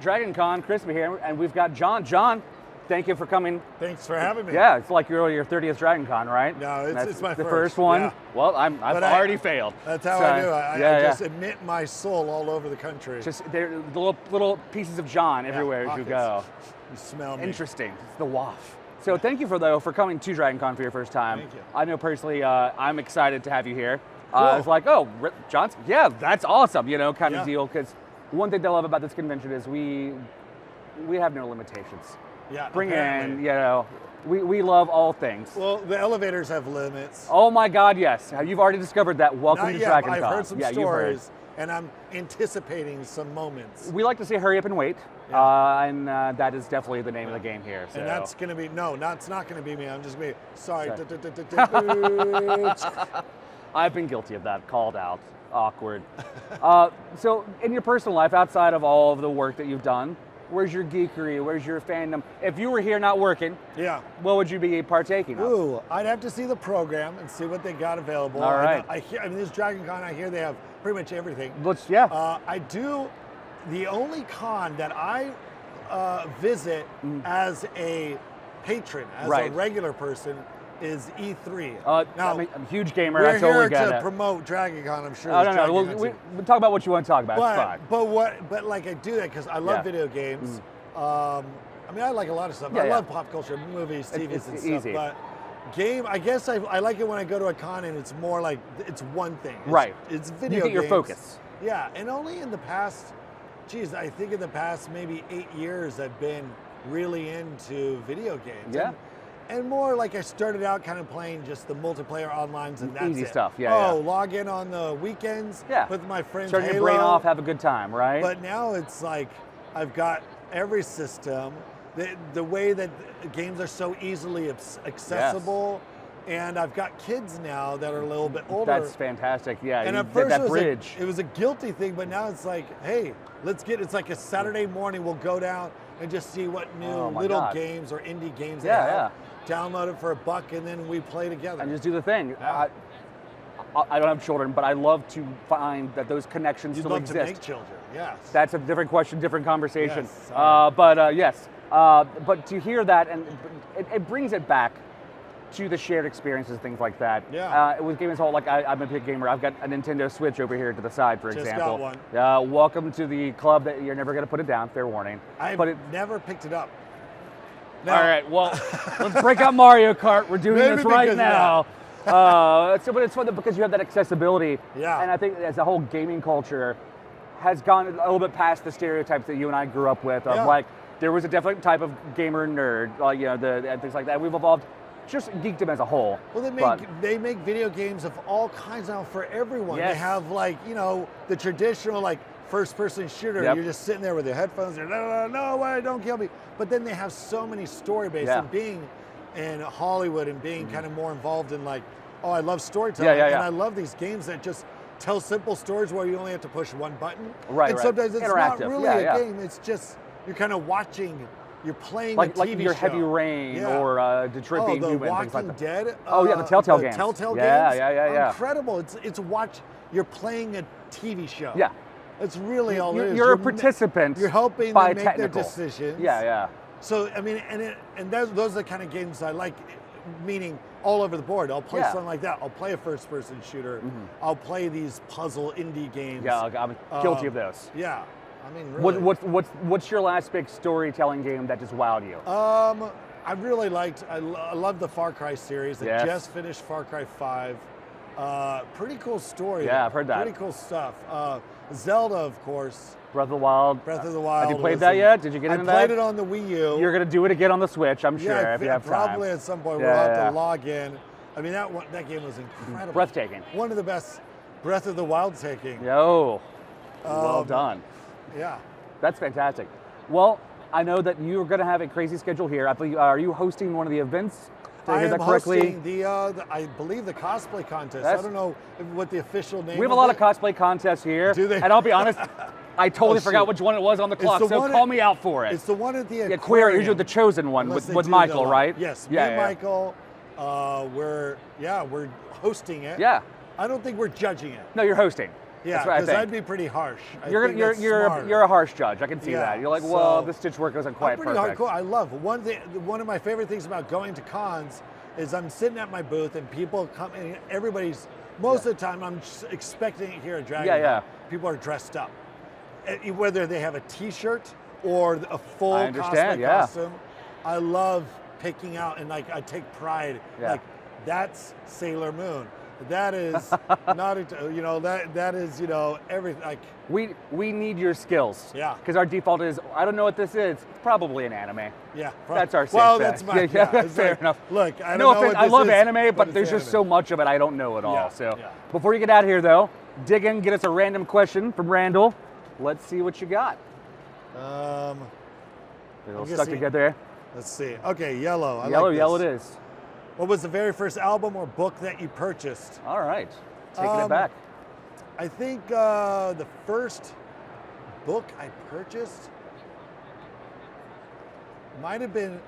Dragon Con, Crispy here, and we've got Jon. Jon, thank you for coming. Thanks for having me. Yeah, it's like your 30th Dragon Con, right? No, it's my the first one. Yeah. Well, I've already failed. That's how I do. I just admit my soul all over the country. Just there, the little pieces of Jon everywhere as you go. You smell me. Interesting. It's the waft. So thank you for coming to Dragon Con for your first time. Thank you. I know personally, I'm excited to have you here. Cool. It's like, oh, Johnson, yeah, that's awesome, kind of deal. Because one thing they love about this convention is we have no limitations. Yeah, Bring apparently. in, we love all things. Well, the elevators have limits. Oh my God, yes. You've already discovered that. Welcome Not to yet, Dragon I've Con. heard some stories, and I'm anticipating some moments. We like to say hurry up and wait, and that is definitely the name of the game here. So. And that's going to be, it's not going to be me. I'm just going to be, sorry. I've been guilty of that, called out, awkward. So in your personal life, outside of all of the work that you've done, where's your geekery? Where's your fandom? If you were here not working, what would you be partaking of? Ooh, I'd have to see the program and see what they got available. All right. I mean, this Dragon Con, I hear they have pretty much everything. I do, the only con that I visit as a patron, as a regular person, is E3. Now, I'm a huge gamer. We're I totally get here to it. promote Dragon Con, I'm sure. No. We'll talk about what you want to talk about. It's fine. But like I do that because I love video games. I mean, I like a lot of stuff. I love pop culture, movies, TVs, and stuff. Easy. But game, I guess I like it when I go to a con and it's more like it's one thing. It's video games. You get your focus. Yeah, and only in the past, I think in the past maybe 8 years I've been really into video games. Yeah. And more like I started out kind of playing just the multiplayer onlines and that's easy it. stuff. Log in on the weekends with my friends. Turn your brain off, have a good time, right? But now it's like I've got every system. The way that games are so easily accessible, and I've got kids now that are a little bit older. That's fantastic. Yeah, and at first it was a guilty thing, but now it's like, hey, it's like a Saturday morning. We'll go down and just see what new little games or indie games they have. Download it for $1, and then we play together. And just do the thing. I don't have children, but I love to find that those connections still exist. You'd love to make children, yes. That's a different question, different conversation. Yes, but to hear that, and it brings it back to the shared experiences, things like that. Yeah. With gaming as a whole, like I'm a big gamer. I've got a Nintendo Switch over here to the side, for example. Just got one. Welcome to the club that you're never going to put it down. Fair warning. I've never picked it up. No. All right, well, let's break out Mario Kart. We're doing this right now. But it's fun because you have that accessibility. Yeah. And I think as a whole gaming culture has gone a little bit past the stereotypes that you and I grew up with of like, there was a different type of gamer nerd, like, and things like that. We've evolved just geekdom as a whole. Well, they make video games of all kinds now for everyone. Yes. They have like, the traditional like first-person shooter. You're just sitting there with your headphones. You're, no way, don't kill me. But then they have so many story-based, and being in Hollywood and being kind of more involved in like, I love storytelling, and I love these games that just tell simple stories where you only have to push one button. Right, and sometimes it's interactive. not really a game. It's just you're kind of watching. You're playing a TV like your show. Heavy Rain or Detroit Being Human, things like that. Dead. The Telltale games. Telltale games. Yeah. Incredible. It's you're playing a TV show. Yeah. It's really all it is. You're a participant. You're helping them make their decisions. Yeah. So I mean, and those are the kind of games I like. Meaning all over the board. I'll play something like that. I'll play a first-person shooter. I'll play these puzzle indie games. Yeah, I'm guilty of those. Yeah. I mean, really. What's your last big storytelling game that just wowed you? I really liked. I love the Far Cry series. I just finished Far Cry 5. Pretty cool story. Yeah, I've heard that. Pretty cool stuff. Zelda, of course. Breath of the Wild. Have you played that yet? Did you get into that? I played it on the Wii U. You're going to do it again on the Switch, I'm sure, if you have time. Probably at some point. We'll have to log in. I mean, that game was incredible. Breathtaking. One of the best Breath of the Wild taking. Well done. Yeah. That's fantastic. Well, I know that you're going to have a crazy schedule here. I believe, are you hosting one of the events? Did I hear that correctly? Hosting I believe the cosplay contest. I don't know what the official name is. We have a lot of cosplay contests here. Do they? And I'll be honest, I totally forgot which one it was on the clock, so call me out for it. It's the one at the aquarium. Aquarium, usually the chosen one with Michael, right? Yes, me and Michael. We're hosting it. Yeah. I don't think we're judging it. No, you're hosting. Yeah, because I'd be pretty harsh. You're a harsh judge. I can see that. You're like, well, the stitch work wasn't quite perfect. Hardcore. I love one of my favorite things about going to cons is I'm sitting at my booth and people come and everybody's most of the time I'm just expecting it here at Dragon Con. People are dressed up, whether they have a T-shirt or a full cosplay costume. I love picking out and like I take pride. Like that's Sailor Moon. That is not, that is, everything. Like we need your skills. Yeah. Because our default is, I don't know what this is. It's probably an anime. Yeah. That's our safe Well, bet. that's my, fair enough. Look, I don't no know offense, what this I love is, anime, but there's just so much of it I don't know at all. So before you get out of here, though, dig in, get us a random question from Randall. Let's see what you got. They're all stuck together. Let's see. Okay, yellow. Yellow it is. What was the very first album or book that you purchased? All right, taking it back. I think the first book I purchased might have been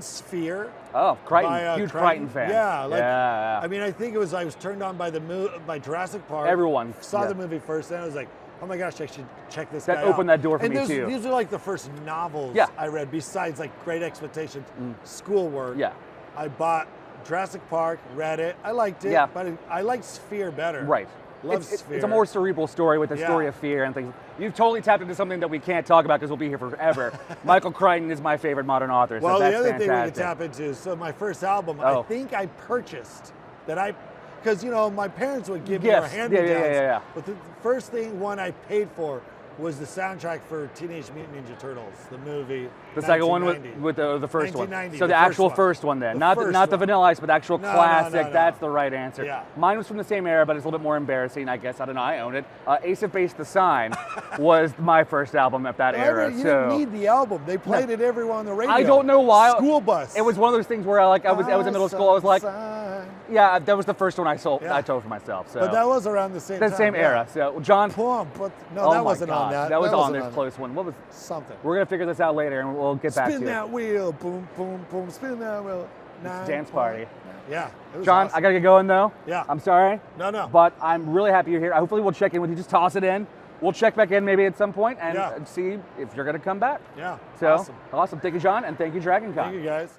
Sphere. Oh, Crichton, huge Crichton fan. Yeah, I mean, I think it was I was turned on by by Jurassic Park. Everyone saw the movie first, and I was like, oh my gosh, I should check this guy out. That opened that door for me too. These are like the first novels I read, besides like Great Expectations, schoolwork. Yeah. I bought Jurassic Park, read it. I liked it, but I liked Sphere better. Right. Love Sphere. It's a more cerebral story with the story of fear and things. You've totally tapped into something that we can't talk about because we'll be here forever. Michael Crichton is my favorite modern author. Well, so that's the other fantastic. thing we can tap into, so my first album, I think I purchased because my parents would give me a hand-me-downs. But the first one I paid for was the soundtrack for Teenage Mutant Ninja Turtles, the movie. The second one with the first one. So the actual first one then, not the Vanilla Ice, but the actual classic. No. That's the right answer. Yeah. Mine was from the same era, but it's a little bit more embarrassing, I guess. I don't know. I own it. Ace of Base: The Sign was my first album at that era. You didn't need the album. They played it everywhere on the radio. I don't know why. School bus. It was one of those things where I was in middle school. I was like, yeah, that was the first one I told for myself. So. But that was around the same time. The same era. So John. But no, that wasn't on that. That was on this close one. What was something? We're gonna figure this out later, and we'll get back to it. Spin that wheel, boom, boom, boom. Spin that wheel. It's a dance party. Yeah. John, awesome. I gotta get going though. Yeah. I'm sorry. No. But I'm really happy you're here. Hopefully we'll check in with you. Just toss it in. We'll check back in maybe at some point and see if you're gonna come back. Yeah. So awesome. Thank you, John, and thank you, Dragon Con. Thank you, guys.